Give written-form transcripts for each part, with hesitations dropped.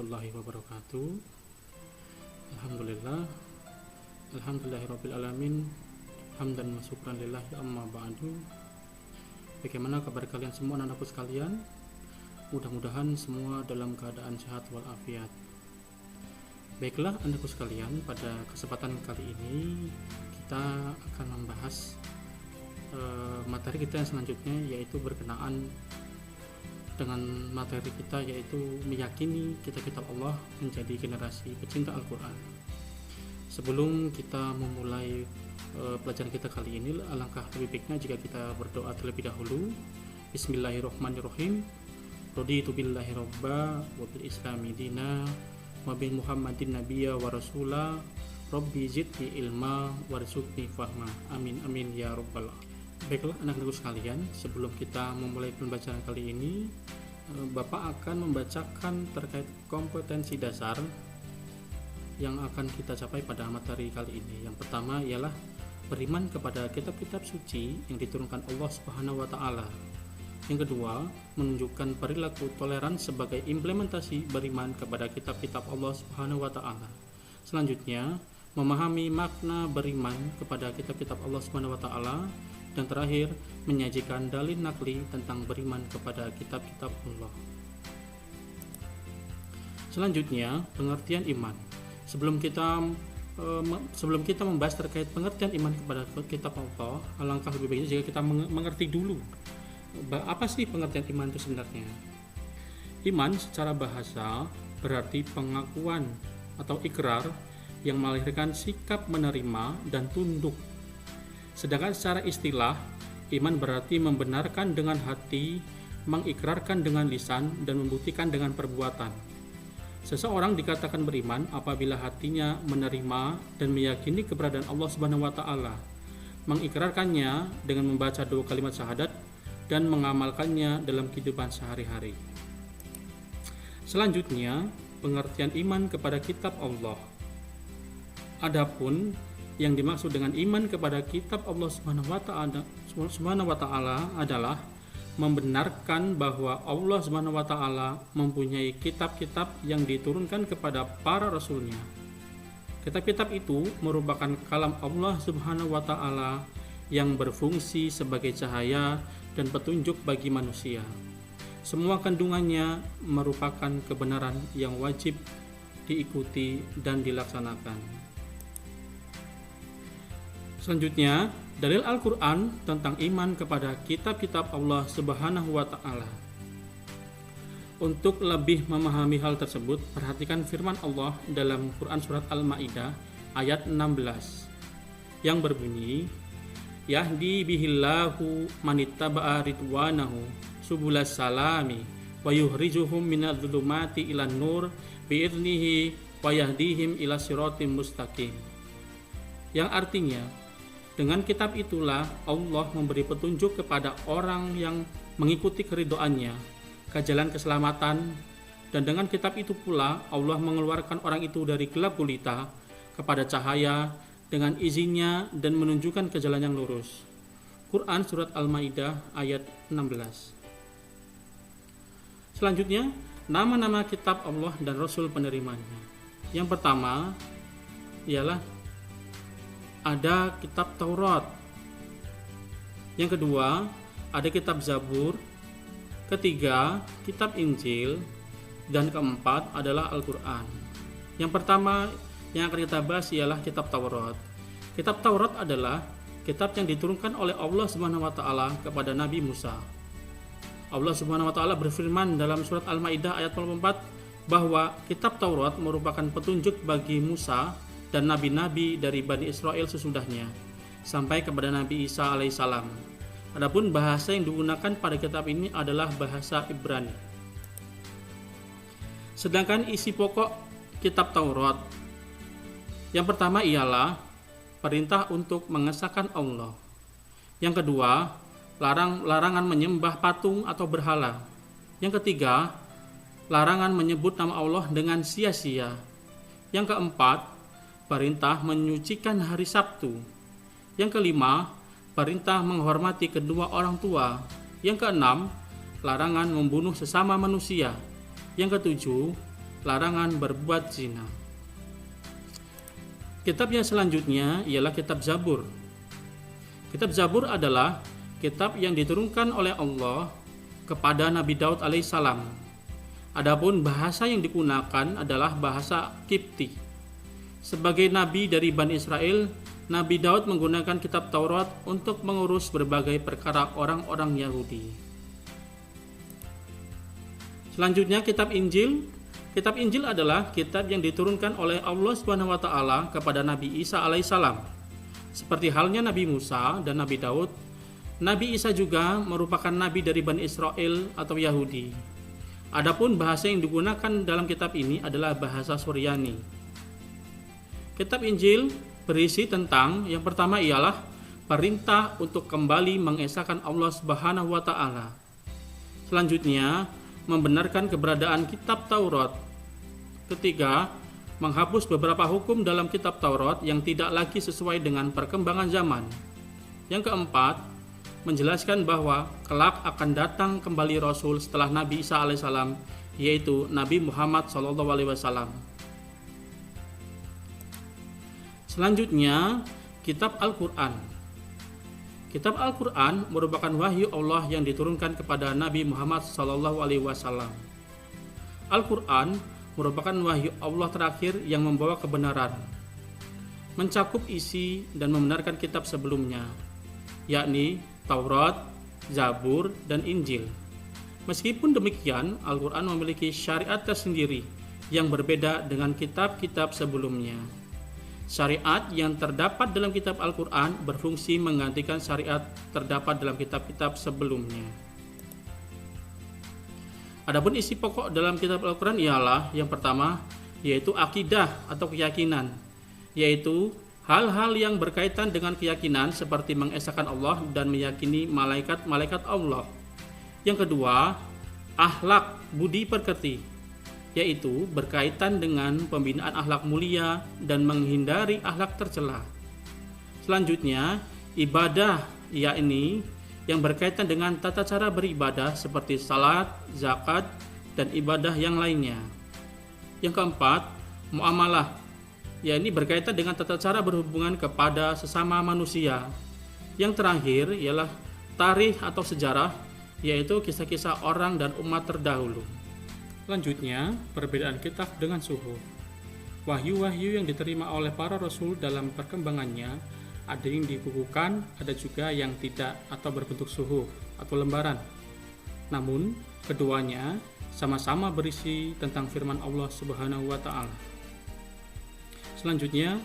warahmatullahi wabarakatuh. Alhamdulillah, alhamdulillahirabbil alamin, hamdan wa syukran lillahi amma ba'du. Bagaimana kabar kalian semua anak-anakku sekalian? Mudah-mudahan semua dalam keadaan sehat walafiat. Baiklah anakku sekalian, pada kesempatan kali ini kita akan membahas materi kita yang selanjutnya, yaitu berkenaan dengan materi kita, yaitu meyakini kitab-kitab Allah menjadi generasi pecinta Al-Quran. Sebelum kita memulai pelajaran kita kali ini, alangkah lebih baiknya jika kita berdoa terlebih dahulu. Bismillahirrahmanirrahim. Raditu billahi robba wa bil islami dina wa bil muhammadin nabiyya wa rasula rabbi zidni ilma warzuqni fahma. Amin amin ya rabbal alamin. Baiklah anak-anakku sekalian, sebelum kita memulai pembacaan kali ini, Bapak akan membacakan terkait kompetensi dasar yang akan kita capai pada materi kali ini. Yang pertama ialah beriman kepada kitab-kitab suci yang diturunkan Allah Subhanahu wa taala. Yang kedua, menunjukkan perilaku toleran sebagai implementasi beriman kepada kitab-kitab Allah Subhanahu wa taala. Selanjutnya, memahami makna beriman kepada kitab-kitab Allah Subhanahu wa taala. Dan terakhir, menyajikan dalil nakli tentang beriman kepada kitab-kitab Allah. Selanjutnya, pengertian iman. Sebelum kita membahas terkait pengertian iman kepada kitab Allah, alangkah lebih baiknya jika kita mengerti dulu apa sih pengertian iman itu sebenarnya. Iman secara bahasa berarti pengakuan atau ikrar yang melahirkan sikap menerima dan tunduk. Sedangkan secara istilah, iman berarti membenarkan dengan hati, mengikrarkan dengan lisan, dan membuktikan dengan perbuatan. Seseorang dikatakan beriman apabila hatinya menerima dan meyakini keberadaan Allah Subhanahu wa taala, mengikrarkannya dengan membaca 2 kalimat syahadat dan mengamalkannya dalam kehidupan sehari-hari. Selanjutnya, pengertian iman kepada kitab Allah. Adapun yang dimaksud dengan iman kepada kitab Allah Subhanahu wa taala adalah membenarkan bahwa Allah Subhanahu wa taala mempunyai kitab-kitab yang diturunkan kepada para rasulnya. Kitab-kitab itu merupakan kalam Allah Subhanahu wa taala yang berfungsi sebagai cahaya dan petunjuk bagi manusia. Semua kandungannya merupakan kebenaran yang wajib diikuti dan dilaksanakan. Selanjutnya, dalil Al-Quran tentang iman kepada kitab-kitab Allah Subhanahu wa ta'ala. Untuk lebih memahami hal tersebut, perhatikan firman Allah dalam Quran Surat Al-Ma'idah ayat 16 yang berbunyi, Yahdi bihillahu manittaba'a ridwanahu subulas salami wa yuhrijuhum minadh-dhulumati ilan nur bi'idnihi wa yahdihim ila siratim mustaqim. Yang artinya, dengan kitab itulah Allah memberi petunjuk kepada orang yang mengikuti keridhoannya ke jalan keselamatan, dan dengan kitab itu pula Allah mengeluarkan orang itu dari gelap gulita kepada cahaya dengan izinnya dan menunjukkan ke jalan yang lurus. Quran Surat Al-Ma'idah ayat 16. Selanjutnya, nama-nama kitab Allah dan Rasul penerimanya. Yang pertama ialah ada kitab Taurat. Yang kedua, ada kitab Zabur. Ketiga, kitab Injil. Dan keempat adalah Al-Quran. Yang pertama yang akan kita bahas ialah kitab Taurat. Kitab Taurat adalah kitab yang diturunkan oleh Allah Subhanahu wa taala kepada Nabi Musa. Allah Subhanahu wa taala berfirman dalam surat Al-Maidah ayat 44 bahwa kitab Taurat merupakan petunjuk bagi Musa dan nabi-nabi dari Bani Israel sesudahnya sampai kepada Nabi Isa alaihissalam. Adapun bahasa yang digunakan pada kitab ini adalah bahasa Ibrani. Sedangkan isi pokok kitab Taurat, yang pertama ialah perintah untuk mengesahkan Allah. Yang kedua, larangan menyembah patung atau berhala. Yang ketiga, larangan menyebut nama Allah dengan sia-sia. Yang keempat, perintah menyucikan hari Sabtu. Yang kelima, perintah menghormati kedua orang tua. Yang keenam, larangan membunuh sesama manusia. Yang ketujuh, larangan berbuat zina. Kitab yang selanjutnya ialah kitab Zabur. Kitab Zabur adalah kitab yang diturunkan oleh Allah kepada Nabi Daud alaihissalam. Adapun bahasa yang digunakan adalah bahasa Kipti. Sebagai nabi dari Bani Israel, Nabi Daud menggunakan kitab Taurat untuk mengurus berbagai perkara orang-orang Yahudi. Selanjutnya kitab Injil. Kitab Injil adalah kitab yang diturunkan oleh Allah Subhanahu wa taala kepada Nabi Isa alaihissalam. Seperti halnya Nabi Musa dan Nabi Daud, Nabi Isa juga merupakan nabi dari Bani Israel atau Yahudi. Adapun bahasa yang digunakan dalam kitab ini adalah bahasa Suryani. Kitab Injil berisi tentang yang pertama ialah perintah untuk kembali mengesahkan Allah Subhanahu wa taala. Selanjutnya, membenarkan keberadaan kitab Taurat. Ketiga, menghapus beberapa hukum dalam kitab Taurat yang tidak lagi sesuai dengan perkembangan zaman. Yang keempat, menjelaskan bahwa kelak akan datang kembali Rasul setelah Nabi Isa alaihissalam, yaitu Nabi Muhammad SAW. Selanjutnya, kitab Al-Quran. Kitab Al-Quran merupakan wahyu Allah yang diturunkan kepada Nabi Muhammad SAW. Al-Quran merupakan wahyu Allah terakhir yang membawa kebenaran, mencakup isi dan membenarkan kitab sebelumnya, yakni Taurat, Zabur, dan Injil. Meskipun demikian, Al-Quran memiliki syariat tersendiri yang berbeda dengan kitab-kitab sebelumnya. Syariat yang terdapat dalam kitab Al-Quran berfungsi menggantikan syariat terdapat dalam kitab-kitab sebelumnya. Adapun isi pokok dalam kitab Al-Quran ialah yang pertama, yaitu akidah atau keyakinan, yaitu hal-hal yang berkaitan dengan keyakinan seperti mengesahkan Allah dan meyakini malaikat-malaikat Allah. Yang kedua, akhlak budi pekerti, yaitu berkaitan dengan pembinaan akhlak mulia dan menghindari akhlak tercela. Selanjutnya, ibadah, yakni yang berkaitan dengan tata cara beribadah seperti salat, zakat, dan ibadah yang lainnya. Yang keempat, muamalah, yakni berkaitan dengan tata cara berhubungan kepada sesama manusia. Yang terakhir ialah tarikh atau sejarah, yaitu kisah-kisah orang dan umat terdahulu. Selanjutnya, perbedaan kitab dengan suhuf. Wahyu-wahyu yang diterima oleh para rasul dalam perkembangannya ada yang dibukukan, ada juga yang tidak atau berbentuk suhuf atau lembaran. Namun, keduanya sama-sama berisi tentang firman Allah Subhanahu wa taala. Selanjutnya,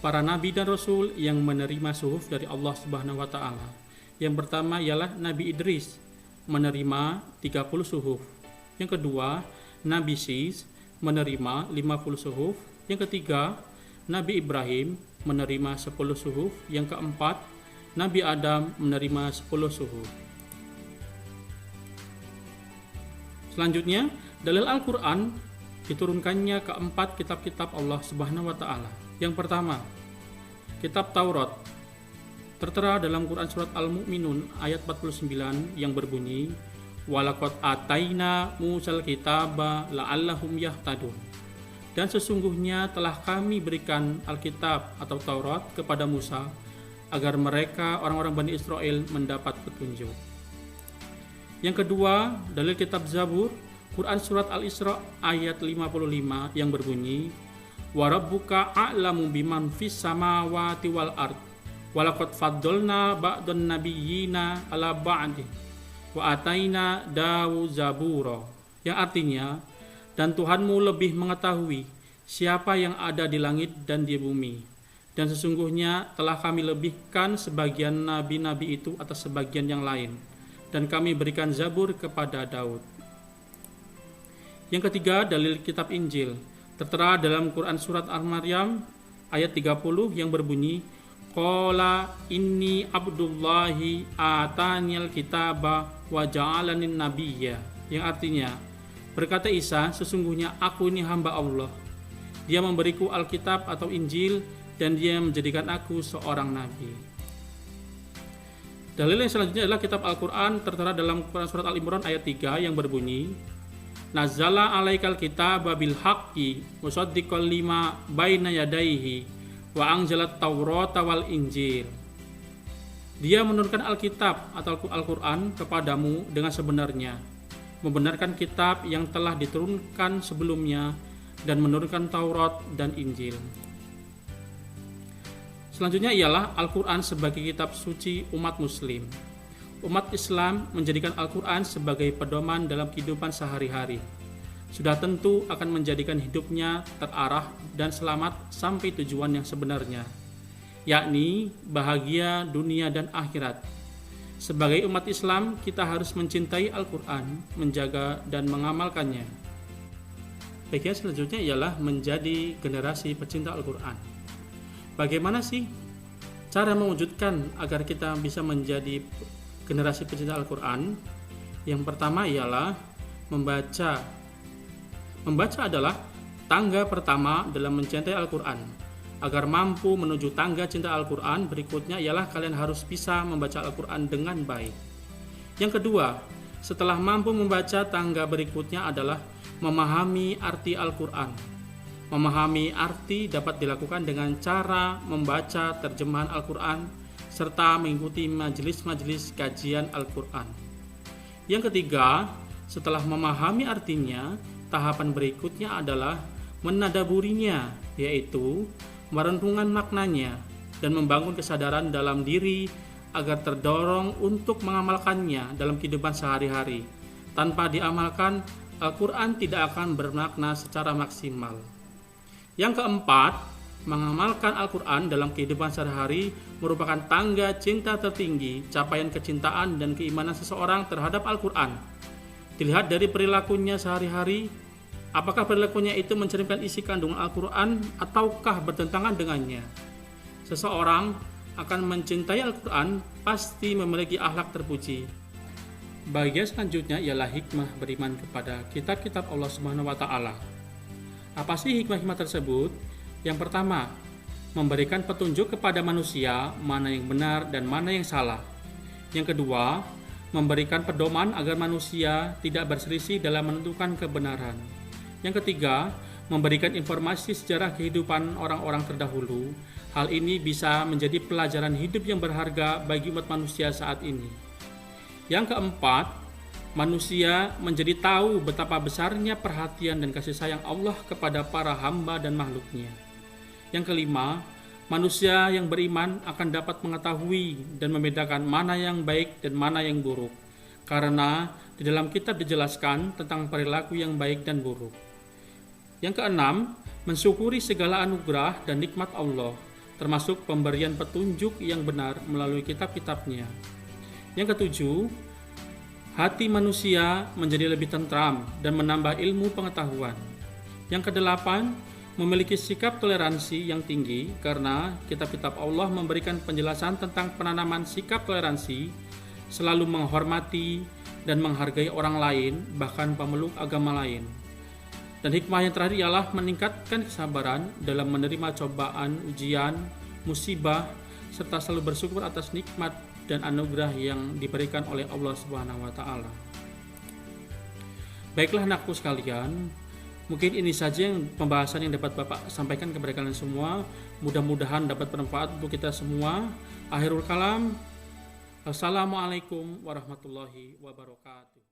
para nabi dan rasul yang menerima suhuf dari Allah Subhanahu wa taala. Yang pertama ialah Nabi Idris menerima 30 suhuf. Yang kedua, Nabi Sis menerima 50 suhuf. Yang ketiga, Nabi Ibrahim menerima 10 suhuf. Yang keempat, Nabi Adam menerima 10 suhuf. Selanjutnya, dalil Al-Quran diturunkannya keempat kitab-kitab Allah Subhanahu wa taala. Yang pertama, kitab Taurat. Tertera dalam Quran surat Al-Mu'minun ayat 49 yang berbunyi, "Walaqad ataina Musal kitaba la'allahum yahtadun." Dan sesungguhnya telah kami berikan Alkitab atau Taurat kepada Musa agar mereka orang-orang Bani Israel mendapat petunjuk. Yang kedua, dalil kitab Zabur, Quran surat Al-Isra ayat 55 yang berbunyi, "Wa rabbuka a'lamu biman fis samawati wal ard, wa laqad faddalna ba'dun nabiyyina 'ala ba'di, wa ataina Dawu zabura." Yang artinya, dan Tuhanmu lebih mengetahui siapa yang ada di langit dan di bumi, dan sesungguhnya telah kami lebihkan sebagian nabi-nabi itu atas sebagian yang lain, dan kami berikan Zabur kepada Daud. Yang ketiga, dalil kitab Injil. Tertera dalam Quran surat Al-Maryam ayat 30 yang berbunyi, "Qala inni abdullahi ataniyal kitaba wa ja'alanin nabiyya." Yang artinya, berkata Isa, sesungguhnya aku ini hamba Allah. Dia memberiku Alkitab atau Injil dan dia menjadikan aku seorang nabi. Dalil yang selanjutnya adalah kitab Al-Quran tertera dalam Quran surat Al-Imran ayat 3 yang berbunyi, Nazzala alaikal kitaba bil haqqi musaddiqal lima baina yadayhi wa anzalat taurata wal injil. Dia menurunkan Alkitab atau Al-Quran kepadamu dengan sebenarnya, membenarkan kitab yang telah diturunkan sebelumnya, dan menurunkan Taurat dan Injil. Selanjutnya ialah Al-Quran sebagai kitab suci umat muslim. Umat Islam menjadikan Al-Quran sebagai pedoman dalam kehidupan sehari-hari. Sudah tentu akan menjadikan hidupnya terarah dan selamat sampai tujuan yang sebenarnya, yakni bahagia dunia dan akhirat. Sebagai umat Islam, kita harus mencintai Al-Quran, menjaga dan mengamalkannya. Bagian selanjutnya ialah menjadi generasi pecinta Al-Quran. Bagaimana sih cara mewujudkan agar kita bisa menjadi generasi pecinta Al-Quran? Yang pertama ialah membaca. Membaca adalah tangga pertama dalam mencintai Al-Quran. Agar mampu menuju tangga cinta Al-Quran, berikutnya ialah kalian harus bisa membaca Al-Quran dengan baik. Yang kedua, setelah mampu membaca, tangga berikutnya adalah memahami arti Al-Quran. Memahami arti dapat dilakukan dengan cara membaca terjemahan Al-Quran serta mengikuti majelis-majelis kajian Al-Quran. Yang ketiga, setelah memahami artinya, tahapan berikutnya adalah menadaburinya, yaitu merenungkan maknanya dan membangun kesadaran dalam diri agar terdorong untuk mengamalkannya dalam kehidupan sehari-hari. Tanpa diamalkan, Al-Quran tidak akan bermakna secara maksimal. Yang keempat, mengamalkan Al-Quran dalam kehidupan sehari-hari merupakan tangga cinta tertinggi, capaian kecintaan dan keimanan seseorang terhadap Al-Quran. Dilihat dari perilakunya sehari-hari, apakah perilakunya itu mencerminkan isi kandungan Al-Quran ataukah bertentangan dengannya. Seseorang akan mencintai Al-Quran pasti memiliki akhlak terpuji. Bagian selanjutnya ialah hikmah beriman kepada kitab-kitab Allah Subhanahu wa Ta'ala. Apa sih hikmah-hikmah tersebut? Yang pertama, memberikan petunjuk kepada manusia mana yang benar dan mana yang salah. Yang kedua, memberikan pedoman agar manusia tidak berselisih dalam menentukan kebenaran. Yang ketiga, memberikan informasi sejarah kehidupan orang-orang terdahulu. Hal ini bisa menjadi pelajaran hidup yang berharga bagi umat manusia saat ini. Yang keempat, manusia menjadi tahu betapa besarnya perhatian dan kasih sayang Allah kepada para hamba dan makhluknya. Yang kelima, manusia yang beriman akan dapat mengetahui dan membedakan mana yang baik dan mana yang buruk. Karena di dalam kitab dijelaskan tentang perilaku yang baik dan buruk. Yang keenam, mensyukuri segala anugerah dan nikmat Allah, termasuk pemberian petunjuk yang benar melalui kitab-kitabnya. Yang ketujuh, hati manusia menjadi lebih tentram dan menambah ilmu pengetahuan. Yang kedelapan, memiliki sikap toleransi yang tinggi karena kitab-kitab Allah memberikan penjelasan tentang penanaman sikap toleransi, selalu menghormati dan menghargai orang lain, bahkan pemeluk agama lain. Dan hikmah yang terakhir ialah meningkatkan kesabaran dalam menerima cobaan, ujian, musibah, serta selalu bersyukur atas nikmat dan anugerah yang diberikan oleh Allah Subhanahu wa Ta'ala. Baiklah anakku sekalian, mungkin ini saja yang pembahasan yang dapat Bapak sampaikan kepada kalian semua. Mudah-mudahan dapat bermanfaat untuk kita semua. Akhirul kalam, Assalamualaikum warahmatullahi wabarakatuh.